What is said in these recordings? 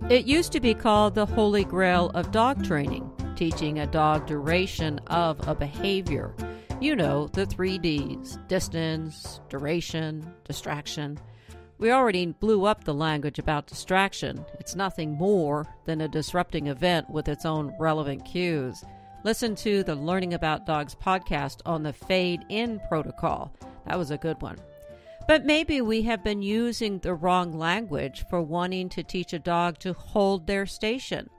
It used to be called the Holy Grail of dog training, teaching a dog duration of a behavior. You know, the 3 Ds: distance, duration, distraction. We already blew up the language about distraction. It's nothing more than a disrupting event with its own relevant cues. Listen to the Learning About Dogs podcast on the fade-in protocol. That was a good one. But maybe we have been using the wrong language for wanting to teach a dog to hold their station.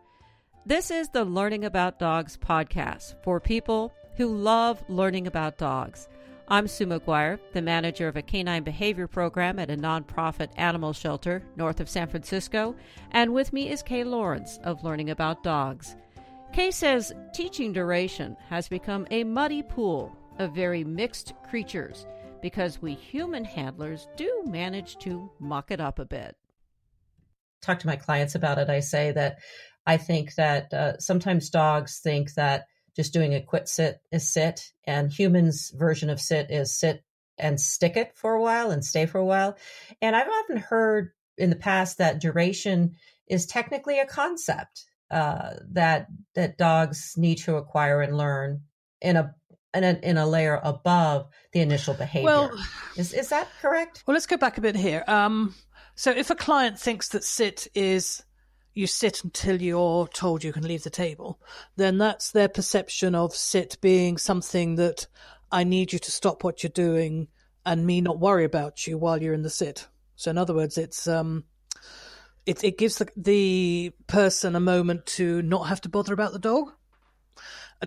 This is the Learning About Dogs podcast for people who love learning about dogs. I'm Sue McGuire, the manager of a canine behavior program at a nonprofit animal shelter north of San Francisco, and with me is Kay Laurence of Learning About Dogs. Kay says teaching duration has become a muddy pool of very mixed creatures because we human handlers do manage to muck it up a bit. Talk to my clients about it. I say that I think that sometimes dogs think that just doing a quick sit is sit, and humans' version of sit is sit and stick it for a while and stay for a while. And I've often heard in the past that duration is technically a concept that dogs need to acquire and learn in a layer above the initial behavior. Well, is that correct? Well, let's go back a bit here. So if a client thinks that sit is you sit until you're told you can leave the table, then that's their perception of sit being something that I need you to stop what you're doing and me not worry about you while you're in the sit. So in other words, it gives the person a moment to not have to bother about the dog.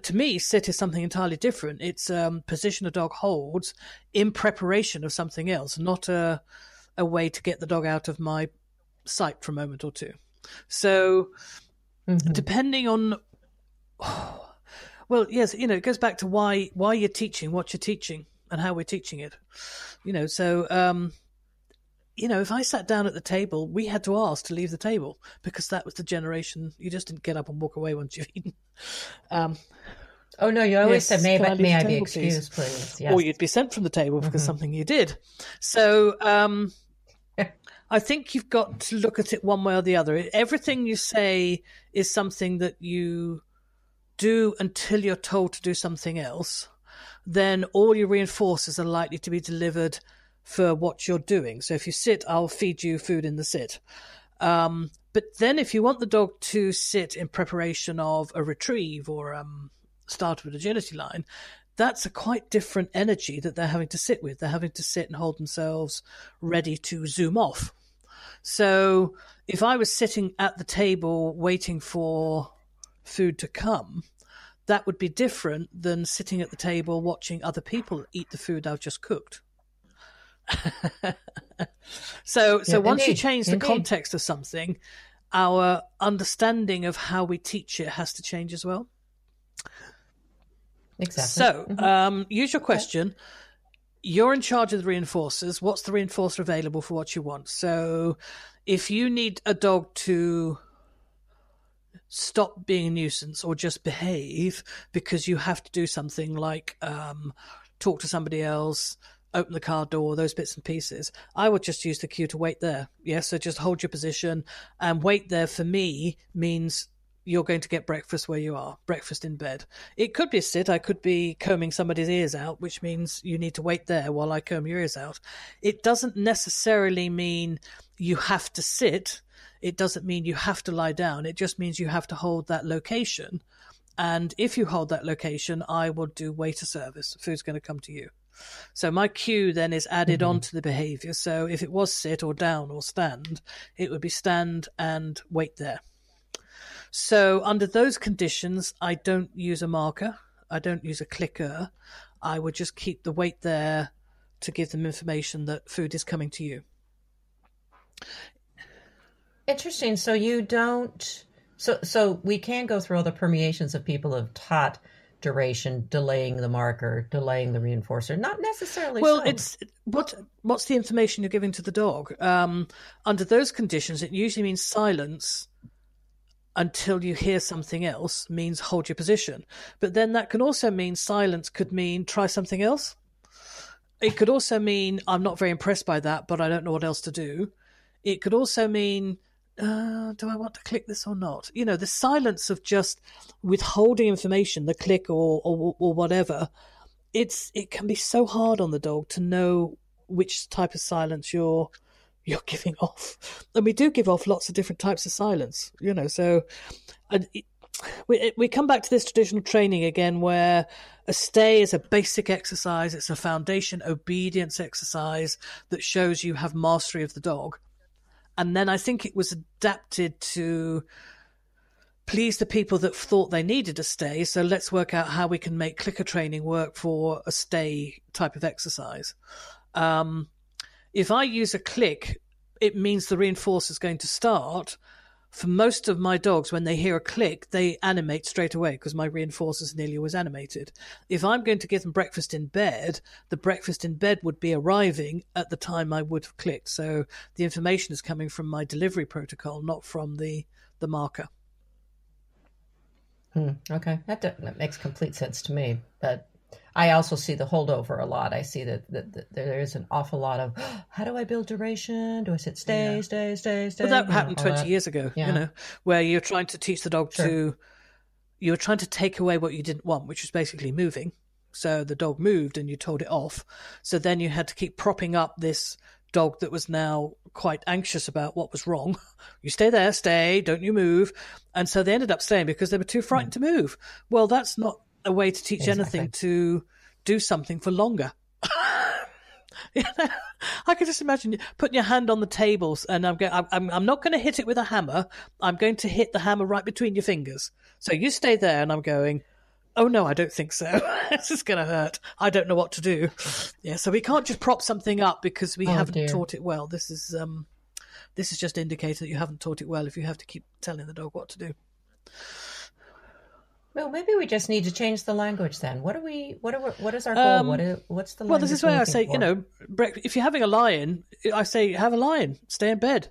To me, sit is something entirely different. It's a position a dog holds in preparation of something else, not a way to get the dog out of my sight for a moment or two. So depending on, well, yes, it goes back to why you're teaching what you're teaching and how we're teaching it. So, if I sat down at the table, we had to ask to leave the table because that was the generation. You just didn't get up and walk away once you've eaten. Oh, no, you always said, may I be excused, please? Yes. Or you'd be sent from the table because something you did. So I think you've got to look at it one way or the other. Everything you say is something that you do until you're told to do something else. Then all your reinforcers are likely to be delivered for what you're doing. So if you sit, I'll feed you food in the sit. But then if you want the dog to sit in preparation of a retrieve or start with agility line, that's a quite different energy that they're having to sit with. They're having to sit and hold themselves ready to zoom off. So if I was sitting at the table waiting for food to come, that would be different than sitting at the table watching other people eat the food I've just cooked. So once you change the context of something, our understanding of how we teach it has to change as well. Exactly. So use your question. You're in charge of the reinforcers. What's the reinforcer available for what you want? So if you need a dog to stop being a nuisance or just behave because you have to do something like talk to somebody else, open the car door, those bits and pieces, I would just use the cue to wait there. Yeah, so just hold your position, and wait there for me means you're going to get breakfast where you are, breakfast in bed. It could be a sit. I could be combing somebody's ears out, which means you need to wait there while I comb your ears out. It doesn't necessarily mean you have to sit. It doesn't mean you have to lie down. It just means you have to hold that location. And if you hold that location, I will do waiter service. Food's going to come to you. So my cue then is added onto the behavior. So if it was sit or down or stand, it would be stand and wait there. So under those conditions, I don't use a marker. I don't use a clicker. I would just keep the wait there to give them information that food is coming to you. Interesting. So you don't. So we can go through all the permeations of people have taught duration, delaying the marker, delaying the reinforcer. Not necessarily. Well, so. it's what's the information you're giving to the dog? Under those conditions, it usually means silence until you hear something else, means hold your position. But then that can also mean silence could mean try something else. It could also mean I'm not very impressed by that, but I don't know what else to do. It could also mean do I want to click this or not? The silence of just withholding information, the click or whatever, it can be so hard on the dog to know which type of silence you're giving off. And we do give off lots of different types of silence, so we come back to this traditional training again, where a stay is a basic exercise. It's a foundation obedience exercise that shows you have mastery of the dog. And then I think it was adapted to please the people that thought they needed a stay. So let's work out how we can make clicker training work for a stay type of exercise. If I use a click, it means the reinforcer is going to start. For most of my dogs, when they hear a click, they animate straight away because my reinforcer is nearly always animated. If I'm going to give them breakfast in bed, the breakfast in bed would be arriving at the time I would have clicked. So the information is coming from my delivery protocol, not from the marker. Okay, that makes complete sense to me. But I also see the holdover a lot. I see that there is an awful lot of, how do I build duration? Do I sit stay? Well, that happened 20 years ago, where you're trying to teach the dog you're trying to take away what you didn't want, which was basically moving. So the dog moved and you told it off. So then you had to keep propping up this dog that was now quite anxious about what was wrong. You stay there, don't you move. And so they ended up staying because they were too frightened to move. Well, that's not a way to teach anything to do something for longer. I can just imagine putting your hand on the tables and I'm not going to hit it with a hammer. I'm going to hit the hammer right between your fingers. So you stay there, and I'm going, oh no, I don't think so. This is going to hurt. I don't know what to do. Yeah, so we can't just prop something up because we haven't taught it well. This is just indicator that you haven't taught it well if you have to keep telling the dog what to do. Well, maybe we just need to change the language then. What is our goal? What's the language? Well, this is where I say, if you're having a lion, I say, have a lion, stay in bed.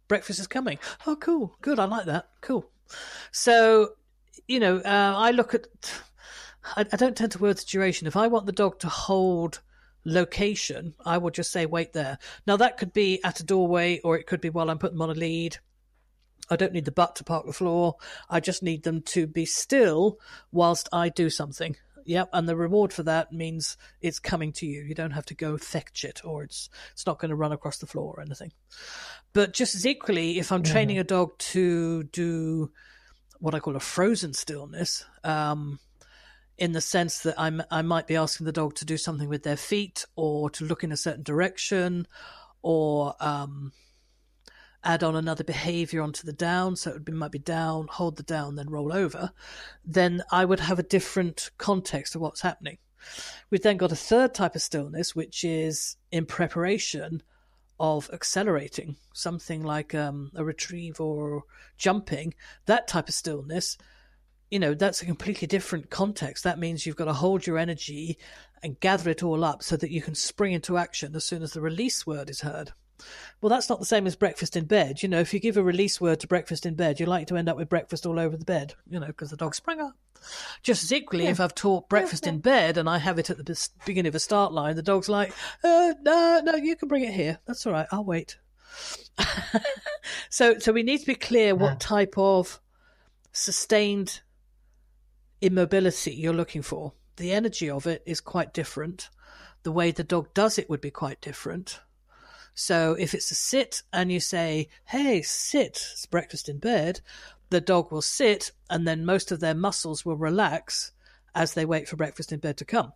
Breakfast is coming. Oh, cool. Good. I like that. Cool. So, I look at, I don't tend to words duration. If I want the dog to hold location, I would just say, wait there. Now that could be at a doorway, or it could be while I'm putting them on a lead. I don't need the butt to park the floor. I just need them to be still whilst I do something. Yep, and the reward for that means it's coming to you. You don't have to go fetch it, or it's not going to run across the floor or anything. But just as equally, if I'm training a dog to do what I call a frozen stillness, in the sense that I might be asking the dog to do something with their feet, or to look in a certain direction, or add on another behavior onto the down, so it might be down, hold the down, then roll over, then I would have a different context of what's happening. We've then got a third type of stillness, which is in preparation of accelerating, something like a retrieve or jumping. That type of stillness, that's a completely different context. That means you've got to hold your energy and gather it all up so that you can spring into action as soon as the release word is heard. Well, that's not the same as breakfast in bed. If you give a release word to breakfast in bed, you're likely to end up with breakfast all over the bed, because the dog sprang up. Just as equally, if I've taught breakfast in bed and I have it at the beginning of a start line, the dog's like, no, you can bring it here. That's all right. I'll wait. So we need to be clear what type of sustained immobility you're looking for. The energy of it is quite different. The way the dog does it would be quite different. So if it's a sit and you say, hey, sit, it's breakfast in bed, the dog will sit, and then most of their muscles will relax as they wait for breakfast in bed to come.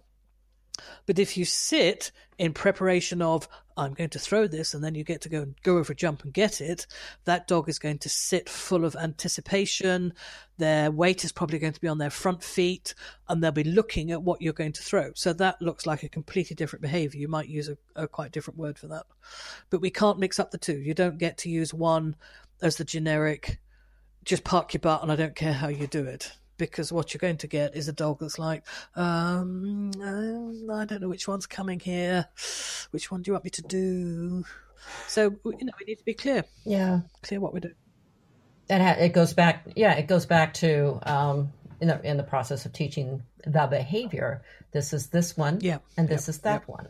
But if you sit in preparation of, I'm going to throw this, and then you get to go over a jump and get it, that dog is going to sit full of anticipation. Their weight is probably going to be on their front feet, and they'll be looking at what you're going to throw. So that looks like a completely different behavior. You might use a quite different word for that. But we can't mix up the two. You don't get to use one as the generic, just park your butt and I don't care how you do it. Because what you're going to get is a dog that's like, I don't know which one's coming here. Which one do you want me to do? So, we need to be clear. Yeah. Clear what we do. It goes back to, in the process of teaching the behavior, this is this one, and this is that one.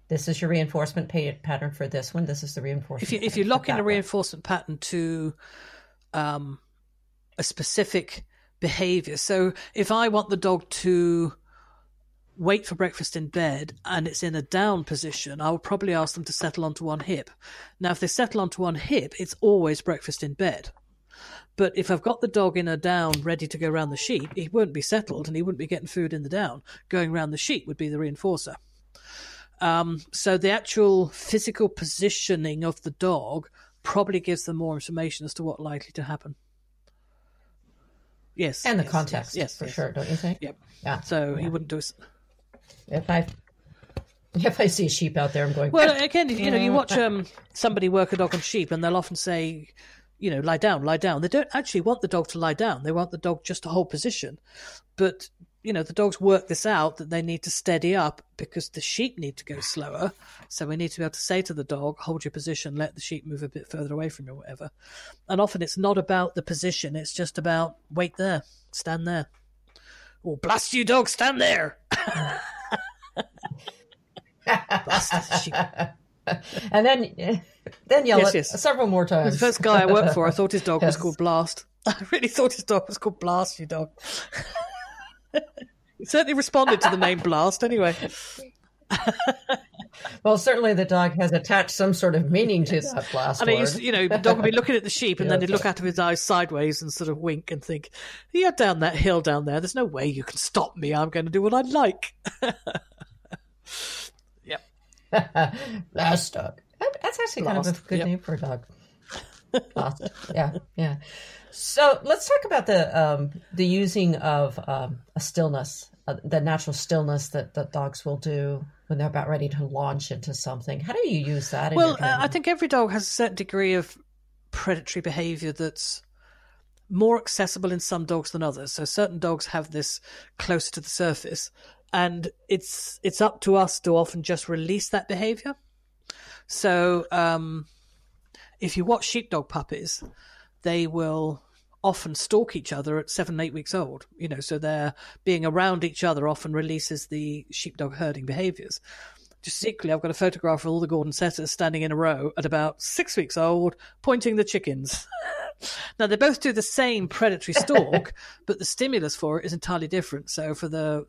this is your reinforcement pattern for this one. This is the reinforcement. If you lock in a reinforcement pattern to a specific behavior, so if I want the dog to wait for breakfast in bed and it's in a down position, I will probably ask them to settle onto one hip. Now, if they settle onto one hip, it's always breakfast in bed. But if I've got the dog in a down ready to go around the sheep, he won't be settled and he wouldn't be getting food in the down. Going around the sheep would be the reinforcer. So the actual physical positioning of the dog probably gives them more information as to what's likely to happen. Yes. And the context, yes, for sure, don't you think? Yep. Yeah. So he wouldn't do it. If I see a sheep out there, I'm going... Well, again, you watch somebody work a dog on sheep and they'll often say, lie down, lie down. They don't actually want the dog to lie down. They want the dog just to hold position. But, the dogs work this out that they need to steady up because the sheep need to go slower. So we need to be able to say to the dog, hold your position, let the sheep move a bit further away from you or whatever. And often it's not about the position. It's just about wait there, stand there. Or blast you, dog, stand there. Blast the sheep. And then yell it several more times. The first guy I worked for, I thought his dog was called Blast. I really thought his dog was called Blast, you dog. He certainly responded to the name Blast anyway. Well, certainly the dog has attached some sort of meaning to that blast word. And the dog would be looking at the sheep and then he'd look out of his eyes sideways and sort of wink and think, yeah, down that hill down there, there's no way you can stop me. I'm going to do what I like. Yep. Blast dog. That's actually kind of a good name for a dog. Blast. Yeah. So let's talk about the using of a stillness, the natural stillness that dogs will do when they're about ready to launch into something. How do you use that? Well, I think every dog has a certain degree of predatory behavior that's more accessible in some dogs than others. So certain dogs have this closer to the surface, and it's up to us to often just release that behavior. So if you watch sheepdog puppies, they will often stalk each other at 7, 8 weeks old. So their being around each other often releases the sheepdog herding behaviors. Just equally, I've got a photograph of all the Gordon setters standing in a row at about 6 weeks old, pointing the chickens. Now, they both do the same predatory stalk, but the stimulus for it is entirely different. So for the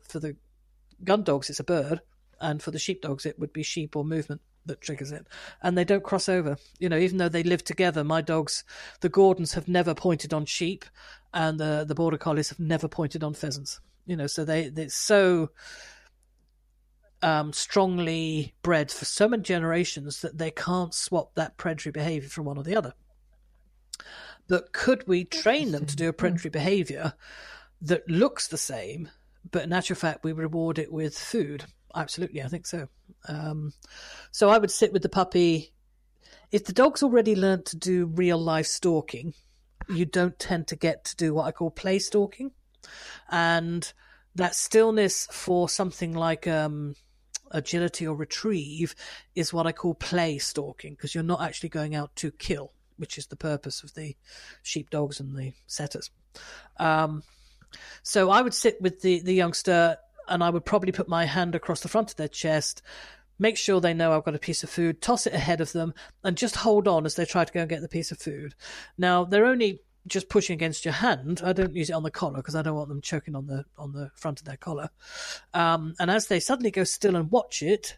gun dogs, it's a bird, and for the sheepdogs, it would be sheep or movement that triggers it. And they don't cross over. Even though they live together, my dogs, the Gordons, have never pointed on sheep, and the Border Collies have never pointed on pheasants. So they're so strongly bred for so many generations that they can't swap that predatory behavior from one or the other. But could we train them to do a predatory behavior that looks the same, but in actual fact we reward it with food? Absolutely, I think so. So I would sit with the puppy. If the dog's already learnt to do real life stalking, you don't tend to get to do what I call play stalking. And that stillness for something like agility or retrieve is what I call play stalking, because you're not actually going out to kill, which is the purpose of the sheepdogs and the setters. So I would sit with the youngster, and I would probably put my hand across the front of their chest, make sure they know I've got a piece of food, toss it ahead of them, and just hold on as they try to go and get the piece of food. Now, they're only just pushing against your hand. I don't use it on the collar because I don't want them choking on the front of their collar. And as they suddenly go still and watch it,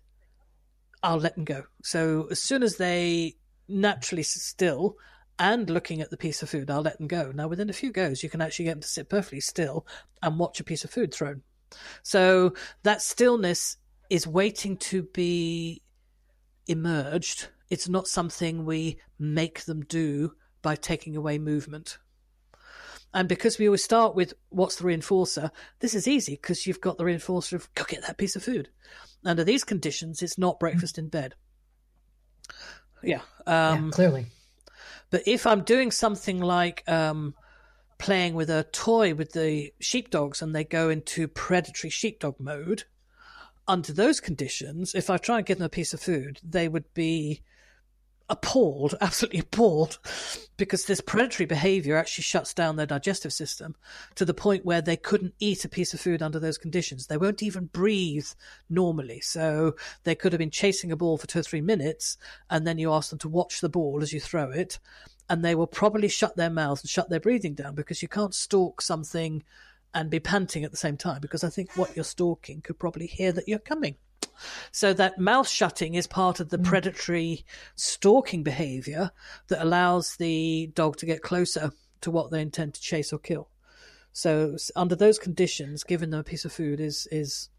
I'll let them go. So as soon as they naturally sit still and looking at the piece of food, I'll let them go. Now, within a few goes, you can actually get them to sit perfectly still and watch a piece of food thrown. So that stillness is waiting to be emerged. It's not something we make them do by taking away movement. And because we always start with what's the reinforcer, this is easy because you've got the reinforcer of go get that piece of food. Under these conditions, it's not breakfast in bed. Yeah. Clearly. But if I'm doing something like playing with a toy with the sheepdogs and they go into predatory sheepdog mode, under those conditions, if I try and give them a piece of food, they would be appalled, absolutely appalled, because this predatory behavior actually shuts down their digestive system to the point where they couldn't eat a piece of food under those conditions. They won't even breathe normally. So they could have been chasing a ball for 2 or 3 minutes, and then you ask them to watch the ball as you throw it, and they will probably shut their mouths and shut their breathing down, because you can't stalk something and be panting at the same time, because I think what you're stalking could probably hear that you're coming. So that mouth shutting is part of the predatory stalking behavior that allows the dog to get closer to what they intend to chase or kill. So under those conditions, giving them a piece of food is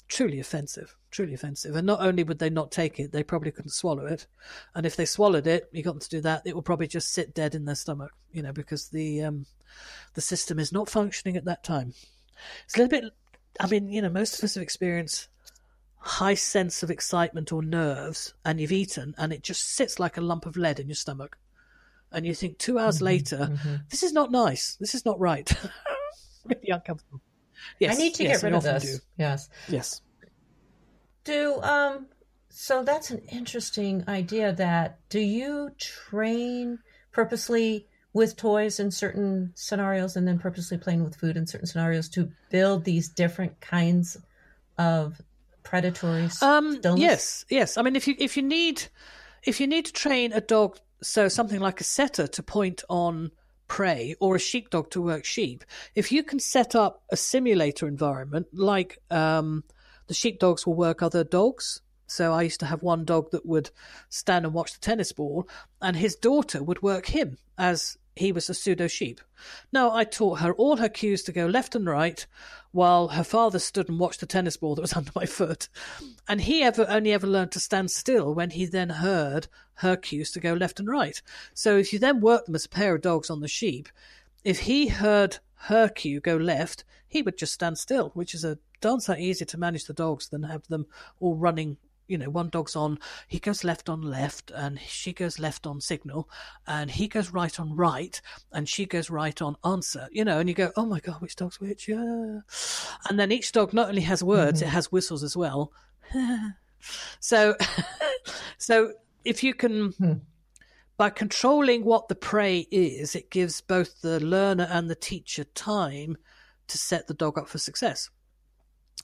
truly offensive. And not only would they not take it, they probably couldn't swallow it. And if they swallowed it, you got them to do that, it will probably just sit dead in their stomach, because the system is not functioning at that time. It's a little bit, most of us have experienced high sense of excitement or nerves, and you've eaten, and it just sits like a lump of lead in your stomach. And you think 2 hours later, this is not nice. This is not right. Really uncomfortable. Yes, I need to get rid of this. Do. Yes. So that's an interesting idea. Do you train purposely with toys in certain scenarios and then purposely playing with food in certain scenarios to build these different kinds of predatory stillness? Yes. I mean, if you need to train a dog, so something like a setter to point on prey or a sheepdog to work sheep, if you can set up a simulator environment, like the sheepdogs will work other dogs. So I used to have one dog that would stand and watch the tennis ball, and his daughter would work him as he was a pseudo sheep. Now, I taught her all her cues to go left and right, while her father stood and watched the tennis ball that was under my foot. And he only ever learned to stand still when he then heard her cues to go left and right. So if you then work them as a pair of dogs on the sheep, if he heard her cue go left, he would just stand still, which is a darn sight easier to manage the dogs than have them all running. One dog's on, he goes left on left, and she goes left on signal, and he goes right on right, and she goes right on answer, and you go, oh my God, which dog's which? Yeah. And then each dog not only has words, it has whistles as well. So if you can, by controlling what the prey is, it gives both the learner and the teacher time to set the dog up for success.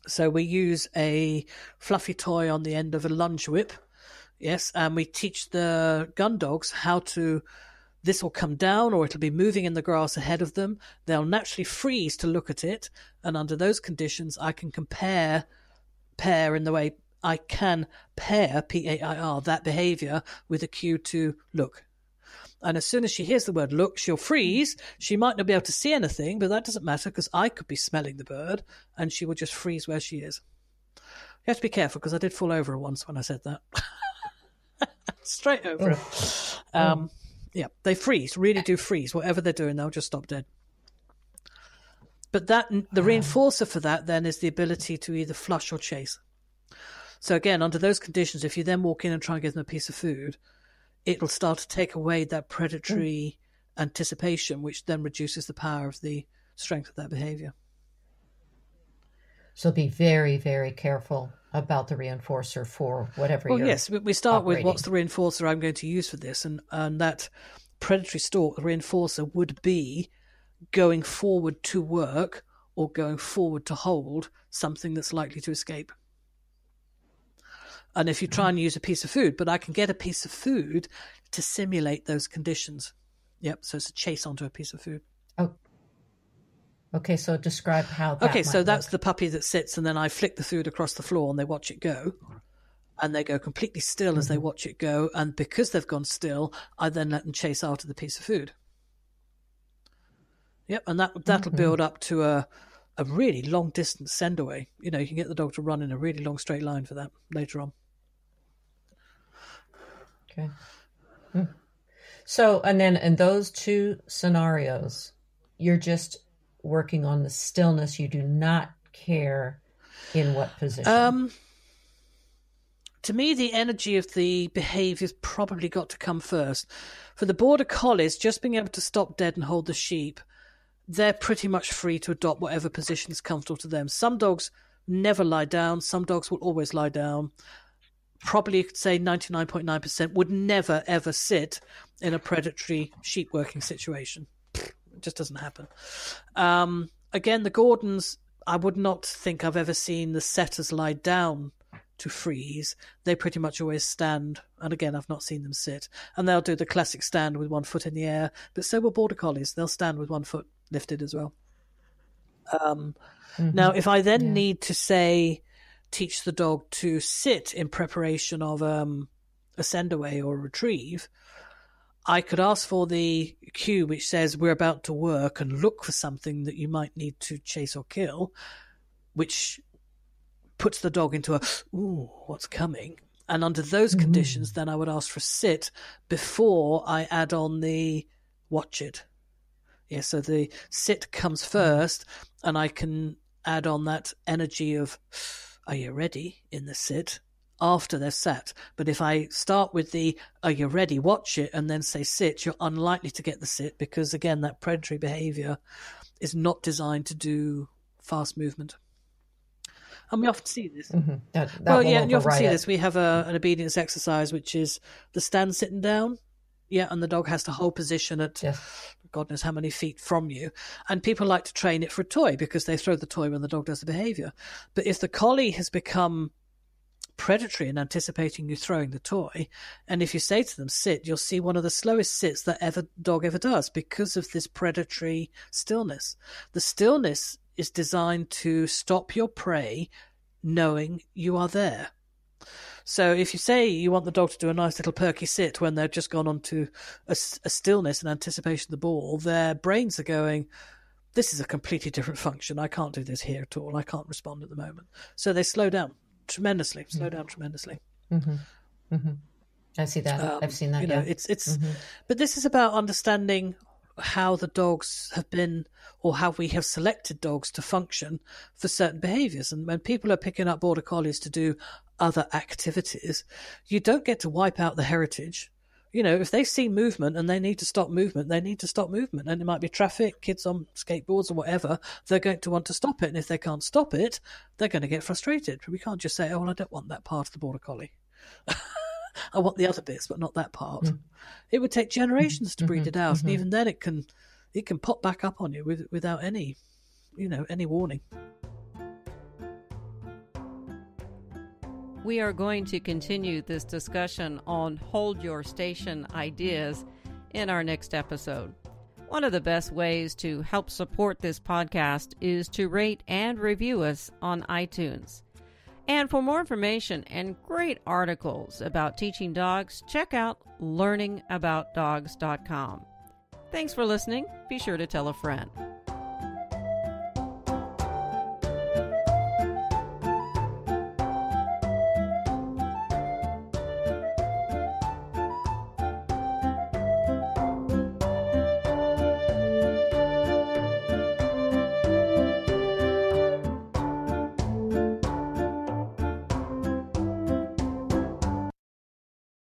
So we use a fluffy toy on the end of a lunge whip, yes, and we teach the gun dogs how to, this will come down or it'll be moving in the grass ahead of them. They'll naturally freeze to look at it, and under those conditions I can pair in the way I can pair, P-A-I-R, that behavior with a cue to look. And as soon as she hears the word look, she'll freeze. She might not be able to see anything, but that doesn't matter because I could be smelling the bird, and she will just freeze where she is. You have to be careful because I did fall over once when I said that. Straight over her. Yeah, they freeze, really do freeze. Whatever they're doing, they'll just stop dead. But the reinforcer for that then is the ability to either flush or chase. So again, under those conditions, if you then walk in and try and give them a piece of food, it'll start to take away that predatory anticipation, which then reduces the power of the strength of that behavior. So be very, very careful about the reinforcer for whatever you're yes, we start operating. with what's the reinforcer I'm going to use for this, and that predatory stalk, the reinforcer would be going forward to work or going forward to hold something that's likely to escape. And if you try and use a piece of food, but I can get a piece of food to simulate those conditions. Yep, so it's a chase onto a piece of food. Oh, okay, so describe how that Okay, so that's work. the puppy that sits, and then I flick the food across the floor and they watch it go. And they go completely still as they watch it go. And because they've gone still, I then let them chase after the piece of food. Yep, and that'll build up to a really long distance send away. You can get the dog to run in a really long straight line for that later on. Okay. So, and then in those two scenarios, you're just working on the stillness. You do not care in what position. To me, the energy of the behaviour's probably got to come first. For the border collies, just being able to stop dead and hold the sheep, they're pretty much free to adopt whatever position is comfortable to them. Some dogs never lie down. Some dogs will always lie down. probably you could say 99.9% would never, ever sit in a predatory sheep working situation. It just doesn't happen. Again, the Gordons, I would not think I've ever seen the setters lie down to freeze. They pretty much always stand. And again, I've not seen them sit. And they'll do the classic stand with one foot in the air. But so will Border Collies. They'll stand with one foot lifted as well. Now, if I then need to say, teach the dog to sit in preparation of a send away or a retrieve, I could ask for the cue which says we're about to work and look for something that you might need to chase or kill, which puts the dog into a, ooh, what's coming? And under those conditions, then I would ask for sit before I add on the watch it. Yeah, so the sit comes first, and I can add on that energy of, are you ready in the sit after they've sat. But if I start with the, are you ready, watch it, and then say sit, you're unlikely to get the sit because, again, that predatory behavior is not designed to do fast movement. And we often see this. And you often see this. We have an obedience exercise, which is the stand sitting down. Yeah, and the dog has to hold position at God knows how many feet from you. And people like to train it for a toy because they throw the toy when the dog does the behavior. But if the collie has become predatory and anticipating you throwing the toy, and if you say to them sit, you'll see one of the slowest sits that dog ever does because of this predatory stillness. The stillness is designed to stop your prey knowing you are there. So if you say you want the dog to do a nice little perky sit when they've just gone on to a stillness in anticipation of the ball, their brains are going, this is a completely different function. I can't do this here at all. I can't respond at the moment. So they slow down tremendously. I see that. I've seen that. It's but this is about understanding how the dogs have been, or how we have selected dogs to function for certain behaviors. And when people are picking up Border Collies to do other activities, you don't get to wipe out the heritage. If they see movement and they need to stop movement, they need to stop movement. And it might be traffic, kids on skateboards or whatever. They're going to want to stop it. And if they can't stop it, they're going to get frustrated. We can't just say, oh, well, I don't want that part of the Border Collie. I want the other bits, but not that part. It would take generations to breed it out. And even then it can pop back up on you without any warning. We are going to continue this discussion on hold your station ideas in our next episode. One of the best ways to help support this podcast is to rate and review us on iTunes. And for more information and great articles about teaching dogs, check out learningaboutdogs.com. Thanks for listening. Be sure to tell a friend.